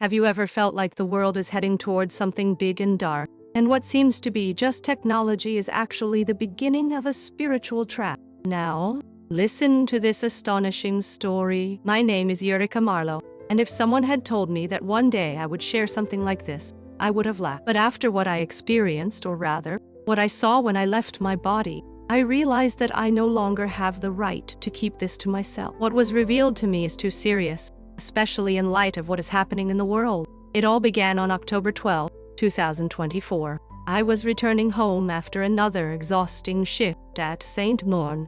Have you ever felt like the world is heading towards something big and dark, and what seems to be just technology is actually the beginning of a spiritual trap? Now, listen to this astonishing story. My name is Eureka Marlowe, and if someone had told me that one day I would share something like this, I would have laughed. But after what I experienced, or rather, what I saw when I left my body, I realized that I no longer have the right to keep this to myself. What was revealed to me is too serious, especially in light of what is happening in the world. It all began on October 12, 2024. I was returning home after another exhausting shift at St.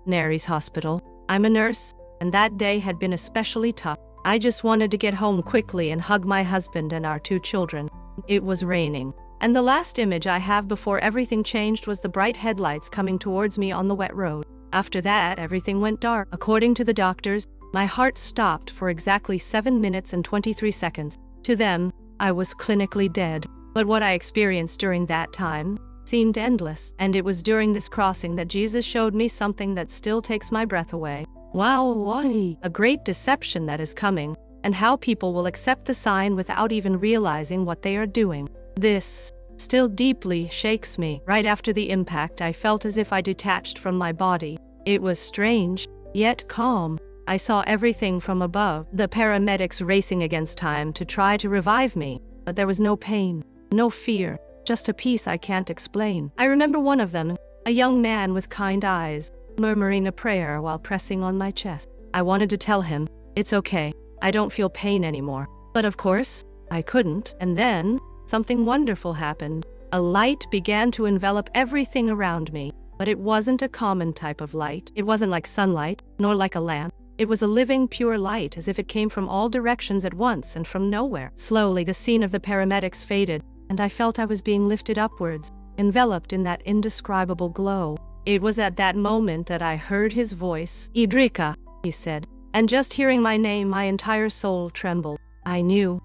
Mary's Hospital. I'm a nurse, and that day had been especially tough. I just wanted to get home quickly and hug my husband and our 2 children. It was raining, and the last image I have before everything changed was the bright headlights coming towards me on the wet road. After that, everything went dark. According to the doctors, my heart stopped for exactly 7 minutes and 23 seconds. To them, I was clinically dead. But what I experienced during that time seemed endless, and it was during this crossing that Jesus showed me something that still takes my breath away. Wow, a great deception that is coming, and how people will accept the sign without even realizing what they are doing. This still deeply shakes me. Right after the impact, I felt as if I detached from my body. It was strange, yet calm. I saw everything from above, the paramedics racing against time to try to revive me, but there was no pain, no fear, just a peace I can't explain. I remember one of them, a young man with kind eyes, murmuring a prayer while pressing on my chest. I wanted to tell him, "It's okay, I don't feel pain anymore." But of course, I couldn't, and then something wonderful happened. A light began to envelop everything around me, but it wasn't a common type of light. It wasn't like sunlight, nor like a lamp. It was a living, pure light, as if it came from all directions at once and from nowhere. Slowly, the scene of the paramedics faded, and I felt I was being lifted upwards, enveloped in that indescribable glow. It was at that moment that I heard his voice. "Idrika," he said, and just hearing my name, my entire soul trembled. I knew.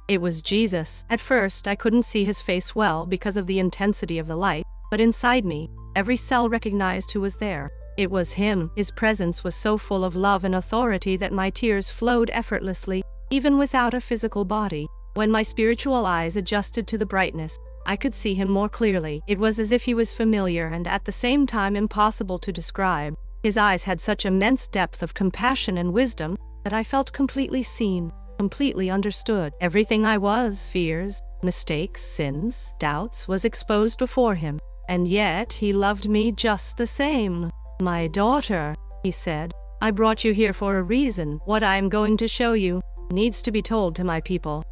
It was Jesus. At first, I couldn't see his face well because of the intensity of the light, but inside me, every cell recognized who was there. It was him. His presence was so full of love and authority that my tears flowed effortlessly, even without a physical body. When my spiritual eyes adjusted to the brightness, I could see him more clearly. It was as if he was familiar and at the same time impossible to describe. His eyes had such immense depth of compassion and wisdom that I felt completely seen, completely understood. Everything I was, fears, mistakes, sins, doubts, was exposed before him. And yet he loved me just the same. "My daughter," he said, "I brought you here for a reason. What I am going to show you needs to be told to my people.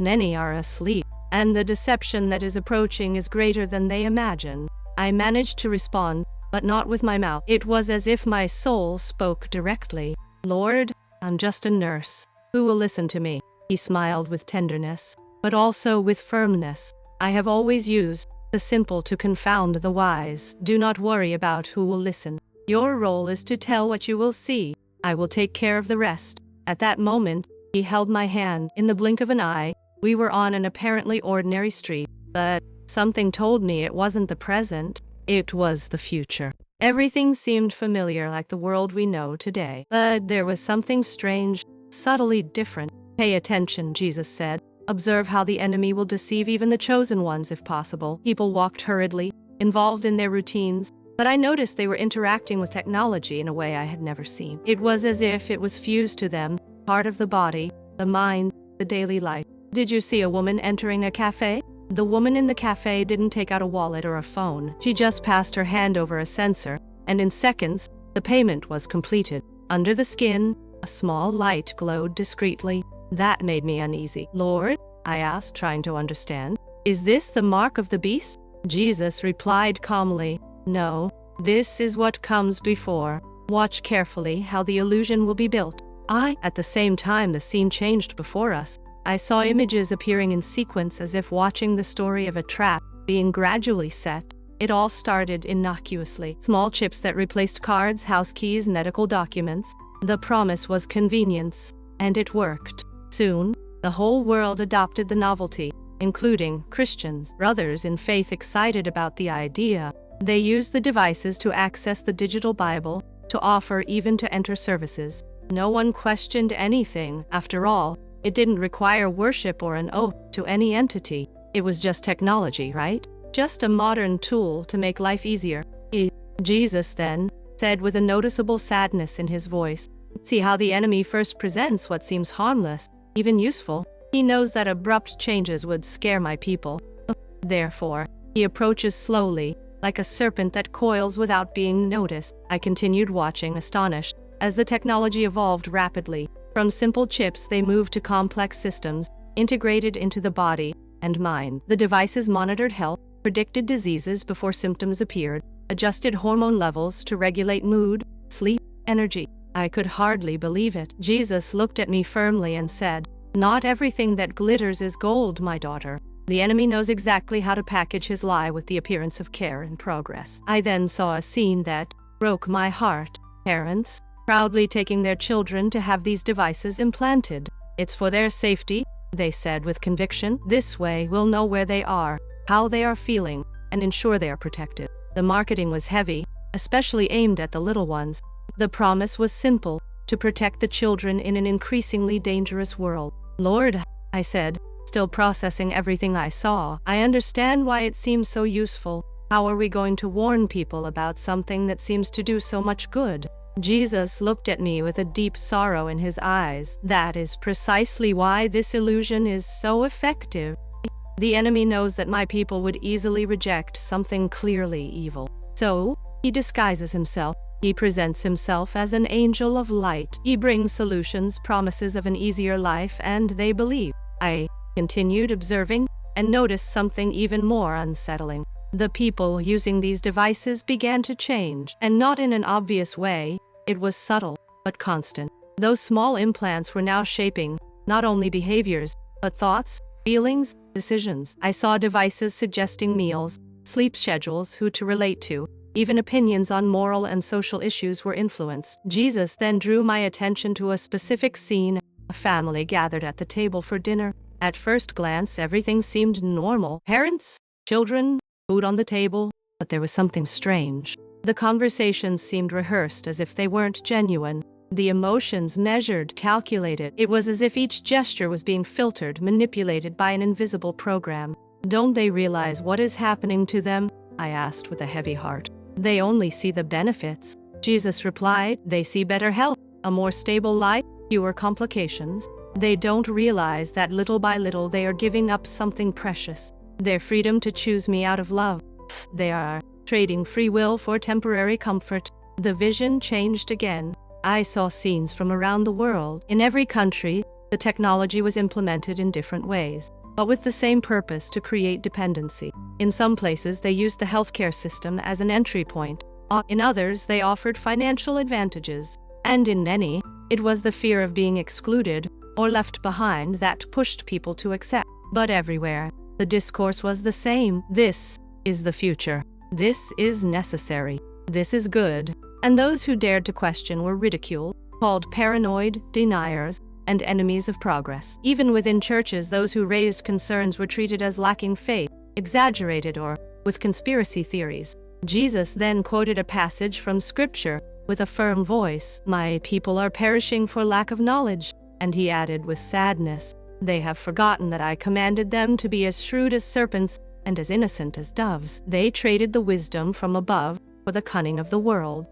Many are asleep, and the deception that is approaching is greater than they imagine." I managed to respond, but not with my mouth. It was as if my soul spoke directly. "Lord, I'm just a nurse. Who will listen to me?" He smiled with tenderness, but also with firmness. "I have always used the simple to confound the wise. Do not worry about who will listen. Your role is to tell what you will see. I will take care of the rest." At that moment, he held my hand. In the blink of an eye, we were on an apparently ordinary street, but something told me it wasn't the present, it was the future. Everything seemed familiar, like the world we know today, but there was something strange, subtly different. "Pay attention," Jesus said. "Observe how the enemy will deceive even the chosen ones if possible." People walked hurriedly, involved in their routines, but I noticed they were interacting with technology in a way I had never seen. It was as if it was fused to them, part of the body, the mind, the daily life. Did you see a woman entering a cafe? The woman in the cafe didn't take out a wallet or a phone. She just passed her hand over a sensor, and in seconds, the payment was completed. Under the skin, a small light glowed discreetly. That made me uneasy. "Lord," I asked, trying to understand, "is this the mark of the beast?" Jesus replied calmly, "No, this is what comes before. Watch carefully how the illusion will be built." At the same time, the scene changed before us. I saw images appearing in sequence, as if watching the story of a trap being gradually set. It all started innocuously. Small chips that replaced cards, house keys, medical documents. The promise was convenience, and it worked. Soon, the whole world adopted the novelty, including Christians, brothers in faith excited about the idea. They used the devices to access the digital Bible, to offer even to enter services. No one questioned anything. After all, It didn't require worship or an oath to any entity. It was just technology, right? Just a modern tool to make life easier. Jesus then said with a noticeable sadness in his voice, "See how the enemy first presents what seems harmless, even useful. He knows that abrupt changes would scare my people. Therefore, he approaches slowly, like a serpent that coils without being noticed." I continued watching, astonished. As the technology evolved rapidly, from simple chips they moved to complex systems, integrated into the body and mind. The devices monitored health, predicted diseases before symptoms appeared, adjusted hormone levels to regulate mood, sleep, energy. I could hardly believe it. Jesus looked at me firmly and said, "Not everything that glitters is gold, my daughter. The enemy knows exactly how to package his lie with the appearance of care and progress." I then saw a scene that broke my heart. Parents, proudly taking their children to have these devices implanted. "It's for their safety," they said with conviction. "This way we'll know where they are, how they are feeling, and ensure they are protected." The marketing was heavy, especially aimed at the little ones. The promise was simple, to protect the children in an increasingly dangerous world. "Lord," I said, still processing everything I saw, "I understand why it seems so useful. How are we going to warn people about something that seems to do so much good?" Jesus looked at me with a deep sorrow in his eyes. "That is precisely why this illusion is so effective. The enemy knows that my people would easily reject something clearly evil. So, he disguises himself. He presents himself as an angel of light. He brings solutions, promises of an easier life, and they believe." I continued observing and noticed something even more unsettling. The people using these devices began to change, and not in an obvious way. It was subtle, but constant. Those small implants were now shaping not only behaviors, but thoughts, feelings, decisions. I saw devices suggesting meals, sleep schedules, who to relate to. Even opinions on moral and social issues were influenced. Jesus then drew my attention to a specific scene. A family gathered at the table for dinner. At first glance, everything seemed normal. Parents, children, food on the table, but there was something strange. The conversations seemed rehearsed, as if they weren't genuine. The emotions measured, calculated. It was as if each gesture was being filtered, manipulated by an invisible program. "Don't they realize what is happening to them?" I asked with a heavy heart. "They only see the benefits," Jesus replied. "They see better health, a more stable life, fewer complications. They don't realize that little by little they are giving up something precious, their freedom to choose me out of love. They are trading free will for temporary comfort." The vision changed again. I saw scenes from around the world. In every country, the technology was implemented in different ways, but with the same purpose: to create dependency. In some places, they used the healthcare system as an entry point. In others, they offered financial advantages. And in many, it was the fear of being excluded or left behind that pushed people to accept. But everywhere, the discourse was the same. This is the future. This is necessary. This is good. And those who dared to question were ridiculed, called paranoid, deniers, and enemies of progress. Even within churches, those who raised concerns were treated as lacking faith, exaggerated, or with conspiracy theories. Jesus then quoted a passage from Scripture with a firm voice. "My people are perishing for lack of knowledge." And he added with sadness, "They have forgotten that I commanded them to be as shrewd as serpents and as innocent as doves." They traded the wisdom from above for the cunning of the world.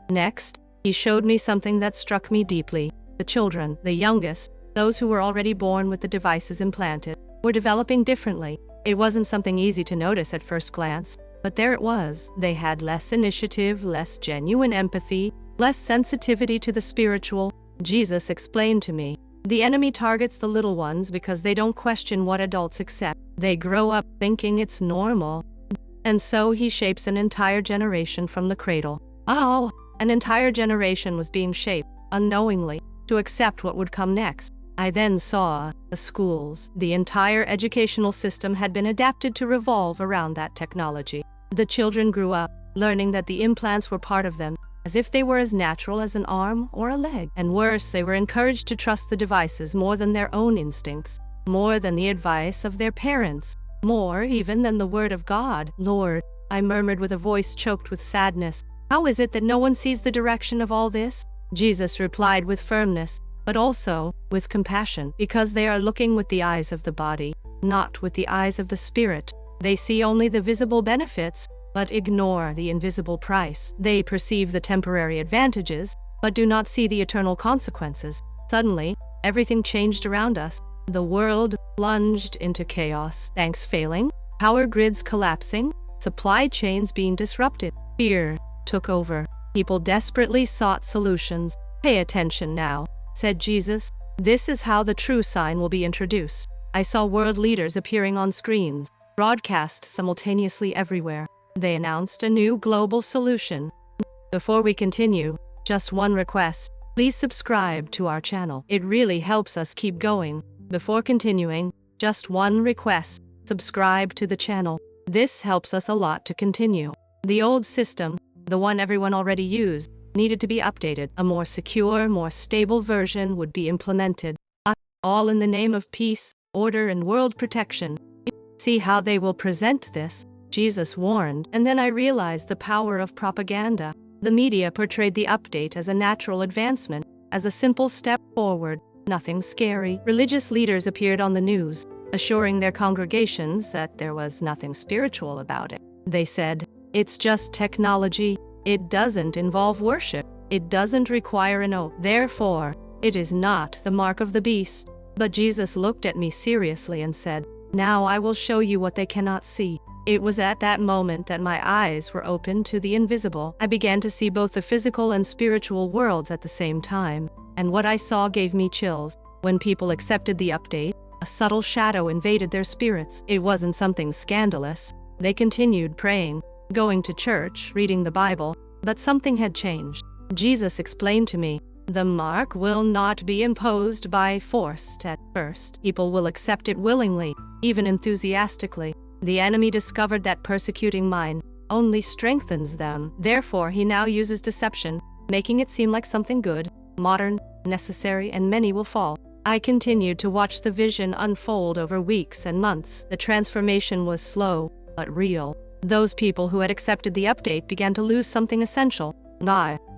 Next, he showed me something that struck me deeply. The children, the youngest, those who were already born with the devices implanted, were developing differently. It wasn't something easy to notice at first glance, but there it was. They had less initiative, less genuine empathy, less sensitivity to the spiritual. Jesus explained to me, "The enemy targets the little ones because they don't question what adults accept. They grow up thinking it's normal. And so he shapes an entire generation from the cradle." Oh, an entire generation was being shaped, unknowingly, to accept what would come next. I then saw the schools. The entire educational system had been adapted to revolve around that technology. The children grew up, learning that the implants were part of them, as if they were as natural as an arm or a leg. And worse, they were encouraged to trust the devices more than their own instincts, more than the advice of their parents, more even than the word of God. "Lord," I murmured with a voice choked with sadness, "how is it that no one sees the direction of all this?" Jesus replied with firmness, but also with compassion, because they are looking with the eyes of the body, not with the eyes of the spirit. They see only the visible benefits, but ignore the invisible price. They perceive the temporary advantages, but do not see the eternal consequences. Suddenly, everything changed around us. The world plunged into chaos. Banks failing, power grids collapsing, supply chains being disrupted. Fear took over. People desperately sought solutions. Pay attention now, said Jesus. This is how the true sign will be introduced. I saw world leaders appearing on screens, broadcast simultaneously everywhere. They announced a new global solution. Before we continue, just one request. Please subscribe to our channel. It really helps us keep going. Before continuing, just one request. Subscribe to the channel. This helps us a lot to continue. The old system, the one everyone already used, needed to be updated. A more secure, more stable version would be implemented. All in the name of peace, order, and world protection. See how they will present this, Jesus warned. And then I realized the power of propaganda. The media portrayed the update as a natural advancement, as a simple step forward, nothing scary. Religious leaders appeared on the news, assuring their congregations that there was nothing spiritual about it. They said, "It's just technology. It doesn't involve worship. It doesn't require an oath. Therefore, it is not the mark of the beast." But Jesus looked at me seriously and said, "Now I will show you what they cannot see." It was at that moment that my eyes were opened to the invisible. I began to see both the physical and spiritual worlds at the same time, and what I saw gave me chills. When people accepted the update, a subtle shadow invaded their spirits. It wasn't something scandalous. They continued praying, going to church, reading the Bible, but something had changed. Jesus explained to me, the mark will not be imposed by force at first. People will accept it willingly, even enthusiastically. The enemy discovered that persecuting mind only strengthens them. Therefore, he now uses deception, making it seem like something good, modern, necessary, and many will fall. I continued to watch the vision unfold over weeks and months. The transformation was slow, but real. Those people who had accepted the update began to lose something essential.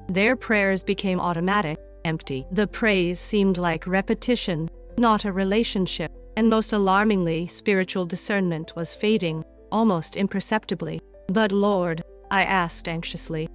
Their prayers became automatic, empty. The praise seemed like repetition, not a relationship. And most alarmingly, spiritual discernment was fading, almost imperceptibly. "But Lord," I asked anxiously,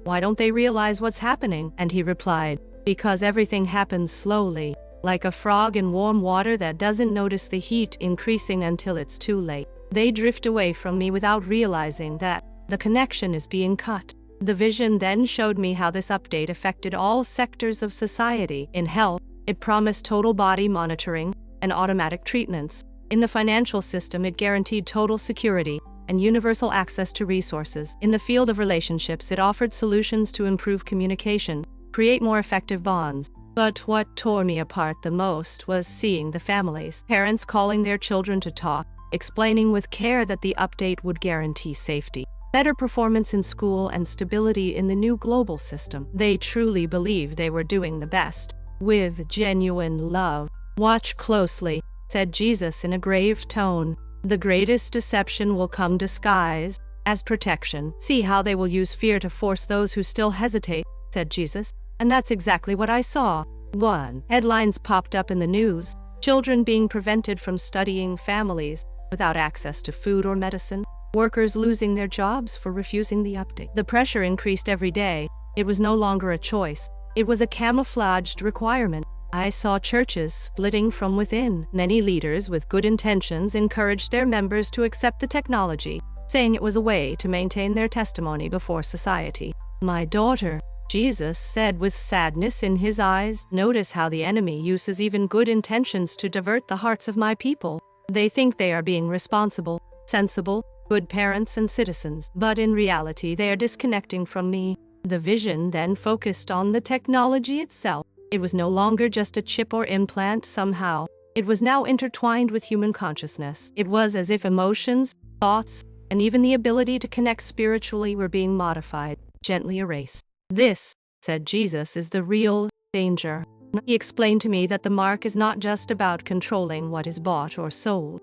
"why don't they realize what's happening?" And he replied, "Because everything happens slowly, like a frog in warm water that doesn't notice the heat increasing until it's too late. They drift away from me without realizing that the connection is being cut." The vision then showed me how this update affected all sectors of society. In health, it promised total body monitoring and automatic treatments. In the financial system, it guaranteed total security and universal access to resources. In the field of relationships, it offered solutions to improve communication, create more effective bonds. But what tore me apart the most was seeing the families, parents calling their children to talk, explaining with care that the update would guarantee safety, better performance in school, and stability in the new global system. They truly believed they were doing the best, with genuine love. "Watch closely," said Jesus in a grave tone. "The greatest deception will come disguised as protection. See how they will use fear to force those who still hesitate," said Jesus. And that's exactly what I saw. 1. Headlines popped up in the news. Children being prevented from studying, families without access to food or medicine, workers losing their jobs for refusing the update. The pressure increased every day. It was no longer a choice. It was a camouflaged requirement. I saw churches splitting from within. Many leaders with good intentions encouraged their members to accept the technology, saying it was a way to maintain their testimony before society. "My daughter," Jesus said with sadness in his eyes, "notice how the enemy uses even good intentions to divert the hearts of my people. They think they are being responsible, sensible, good parents and citizens, but in reality they are disconnecting from me." The vision then focused on the technology itself. It was no longer just a chip or implant somehow. It was now intertwined with human consciousness. It was as if emotions, thoughts, and even the ability to connect spiritually were being modified, gently erased. "This," said Jesus, "is the real danger." He explained to me that the mark is not just about controlling what is bought or sold.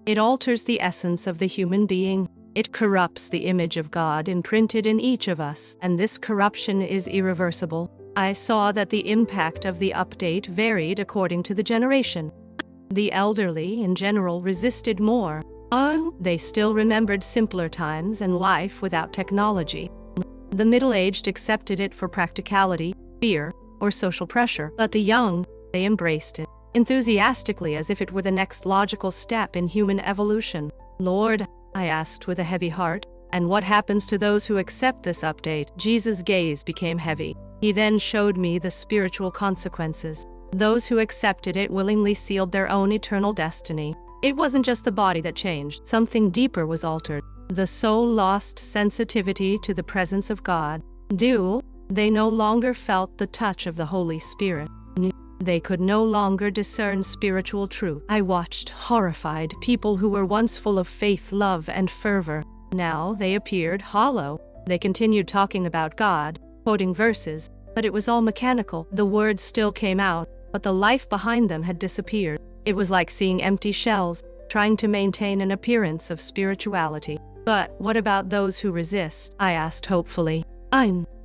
It alters the essence of the human being. It corrupts the image of God imprinted in each of us, and this corruption is irreversible. I saw that the impact of the update varied according to the generation. The elderly, in general, resisted more. They still remembered simpler times and life without technology. The middle-aged accepted it for practicality, fear, or social pressure. But the young, they embraced it, enthusiastically, as if it were the next logical step in human evolution. Lord, I asked with a heavy heart, and what happens to those who accept this update? Jesus' gaze became heavy. He then showed me the spiritual consequences. Those who accepted it willingly sealed their own eternal destiny. It wasn't just the body that changed, something deeper was altered. The soul lost sensitivity to the presence of God. They no longer felt the touch of the Holy Spirit. They could no longer discern spiritual truth. I watched, horrified, people who were once full of faith, love, and fervor. Now they appeared hollow. They continued talking about God, quoting verses, but it was all mechanical. The words still came out, but the life behind them had disappeared. It was like seeing empty shells, trying to maintain an appearance of spirituality. But what about those who resist? I asked hopefully.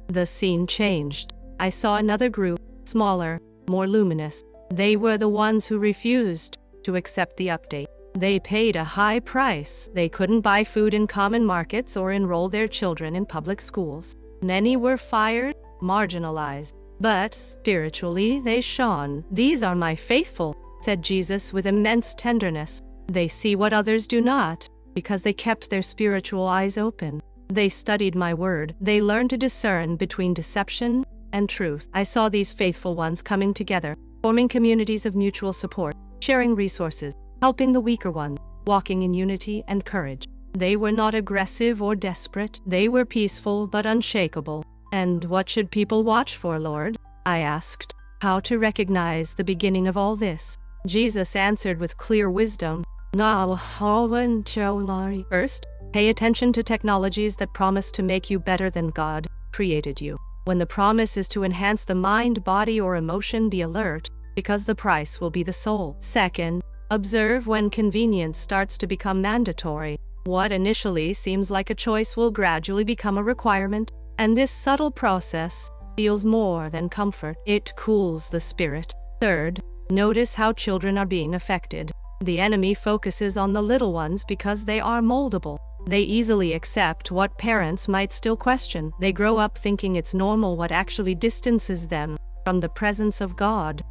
The scene changed. I saw another group, smaller, more luminous. They were the ones who refused to accept the update. They paid a high price. They couldn't buy food in common markets or enroll their children in public schools. Many were fired, marginalized. But spiritually they shone. These are my faithful, said Jesus with immense tenderness. They see what others do not, because they kept their spiritual eyes open. They studied my word. They learned to discern between deception and truth. I saw these faithful ones coming together, forming communities of mutual support, sharing resources, helping the weaker ones, walking in unity and courage. They were not aggressive or desperate. They were peaceful but unshakable. And what should people watch for, Lord? I asked. How to recognize the beginning of all this? Jesus answered with clear wisdom. First, pay attention to technologies that promise to make you better than God created you. When the promise is to enhance the mind, body, or emotion, be alert, because the price will be the soul. Second, observe when convenience starts to become mandatory. What initially seems like a choice will gradually become a requirement, and this subtle process feels more than comfort. It cools the spirit. Third, notice how children are being affected. The enemy focuses on the little ones because they are moldable. They easily accept what parents might still question. They grow up thinking it's normal, what actually distances them from the presence of God.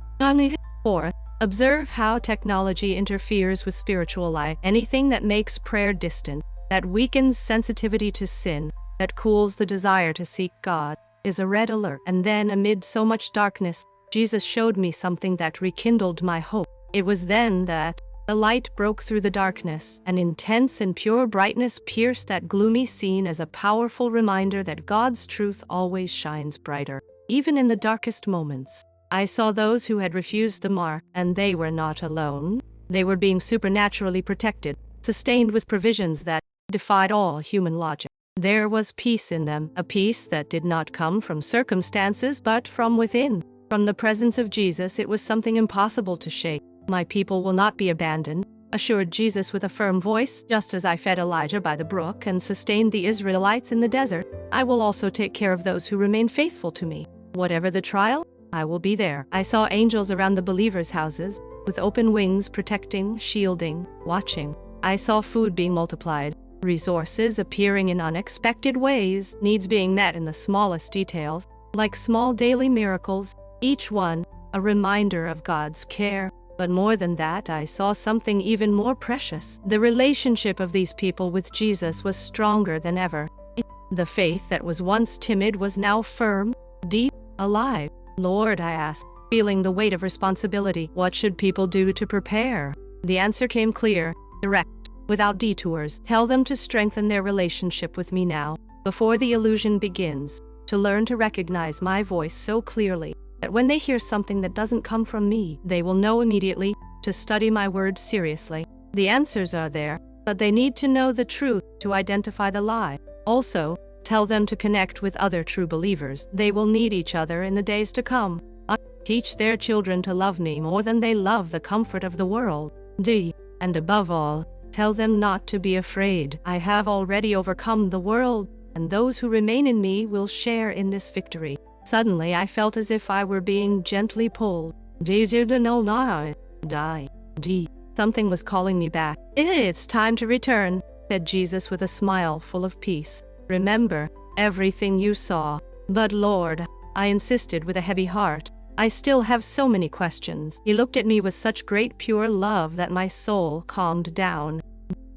Fourth, observe how technology interferes with spiritual life. Anything that makes prayer distant, that weakens sensitivity to sin, that cools the desire to seek God, is a red alert. And then, amid so much darkness, Jesus showed me something that rekindled my hope. It was then that the light broke through the darkness. An intense and pure brightness pierced that gloomy scene as a powerful reminder that God's truth always shines brighter, even in the darkest moments. I saw those who had refused the mark, and they were not alone. They were being supernaturally protected, sustained with provisions that defied all human logic. There was peace in them, a peace that did not come from circumstances but from within. From the presence of Jesus, it was something impossible to shake. My people will not be abandoned, assured Jesus with a firm voice. Just as I fed Elijah by the brook and sustained the Israelites in the desert, I will also take care of those who remain faithful to me. Whatever the trial, I will be there. I saw angels around the believers' houses, with open wings protecting, shielding, watching. I saw food being multiplied, resources appearing in unexpected ways, needs being met in the smallest details, like small daily miracles, each one a reminder of God's care. But more than that, I saw something even more precious. The relationship of these people with Jesus was stronger than ever. The faith that was once timid was now firm, deep, alive. Lord, I asked, feeling the weight of responsibility, what should people do to prepare? The answer came clear, direct, without detours. Tell them to strengthen their relationship with me now, before the illusion begins, to learn to recognize my voice so clearly that when they hear something that doesn't come from me, they will know immediately to study my word seriously. The answers are there, but they need to know the truth to identify the lie. Also, tell them to connect with other true believers. They will need each other in the days to come. Teach their children to love me more than they love the comfort of the world. And above all, tell them not to be afraid. I have already overcome the world, and those who remain in me will share in this victory. Suddenly I felt as if I were being gently pulled. Die. Something was calling me back. It's time to return, said Jesus with a smile full of peace. Remember everything you saw. But Lord, I insisted with a heavy heart, I still have so many questions. He looked at me with such great pure love that my soul calmed down.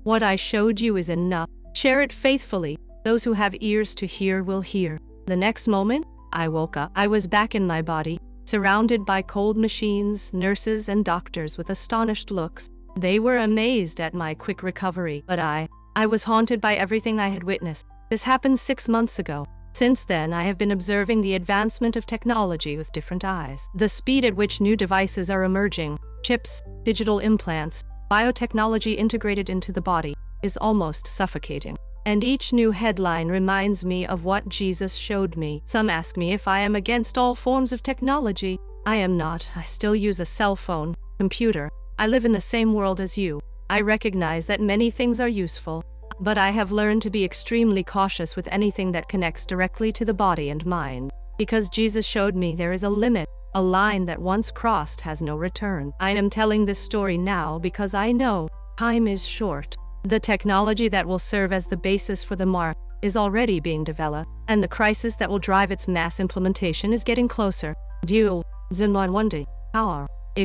What I showed you is enough. Share it faithfully. Those who have ears to hear will hear. The next moment, I woke up. I was back in my body, surrounded by cold machines, nurses, and doctors with astonished looks. They were amazed at my quick recovery, but I was haunted by everything I had witnessed. This happened 6 months ago. Since then, I have been observing the advancement of technology with different eyes. The speed at which new devices are emerging, chips, digital implants, biotechnology integrated into the body, is almost suffocating. And each new headline reminds me of what Jesus showed me. Some ask me if I am against all forms of technology. I am not. I still use a cell phone, computer. I live in the same world as you. I recognize that many things are useful, but I have learned to be extremely cautious with anything that connects directly to the body and mind. Because Jesus showed me there is a limit, a line that once crossed has no return. I am telling this story now because I know time is short. The technology that will serve as the basis for the mark is already being developed, and the crisis that will drive its mass implementation is getting closer. If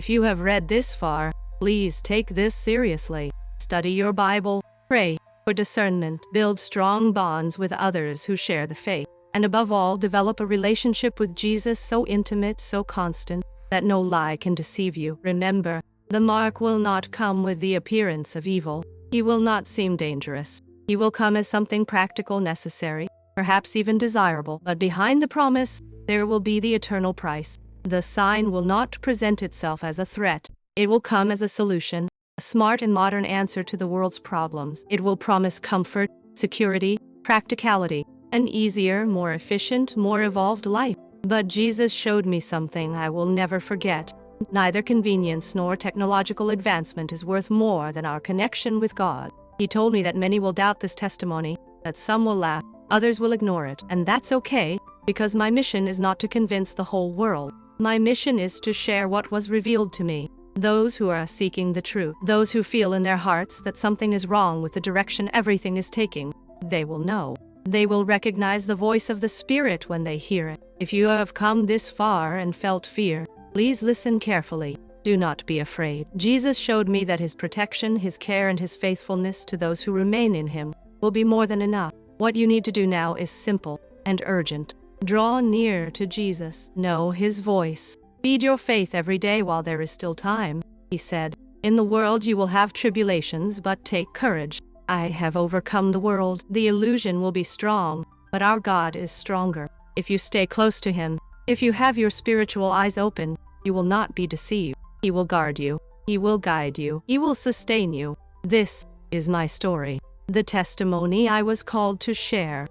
you have read this far, please take this seriously. Study your Bible, pray for discernment, build strong bonds with others who share the faith, and above all, develop a relationship with Jesus so intimate, so constant, that no lie can deceive you. Remember, the mark will not come with the appearance of evil. He will not seem dangerous. He will come as something practical, necessary, perhaps even desirable. But behind the promise, there will be the eternal price. The sign will not present itself as a threat. It will come as a solution, a smart and modern answer to the world's problems. It will promise comfort, security, practicality, an easier, more efficient, more evolved life. But Jesus showed me something I will never forget. Neither convenience nor technological advancement is worth more than our connection with God. He told me that many will doubt this testimony, that some will laugh, others will ignore it, and that's okay, because my mission is not to convince the whole world. My mission is to share what was revealed to me. Those who are seeking the truth, those who feel in their hearts that something is wrong with the direction everything is taking, they will know. They will recognize the voice of the Spirit when they hear it. If you have come this far and felt fear, please listen carefully. Do not be afraid. Jesus showed me that his protection, his care, and his faithfulness to those who remain in him will be more than enough. What you need to do now is simple and urgent. Draw near to Jesus. Know his voice. Feed your faith every day while there is still time. He said, "In the world you will have tribulations, but take courage. I have overcome the world." The illusion will be strong, but our God is stronger. If you stay close to him, if you have your spiritual eyes open, you will not be deceived. He will guard you. He will guide you. He will sustain you. This is my story, the testimony I was called to share.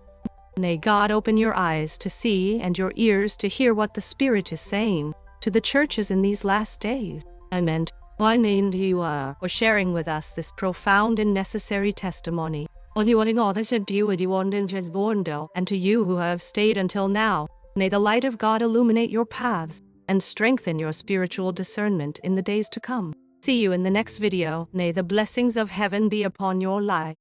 May God open your eyes to see and your ears to hear what the Spirit is saying to the churches in these last days. I named you for sharing with us this profound and necessary testimony. And to you who have stayed until now, may the light of God illuminate your paths and strengthen your spiritual discernment in the days to come. See you in the next video. May the blessings of heaven be upon your life.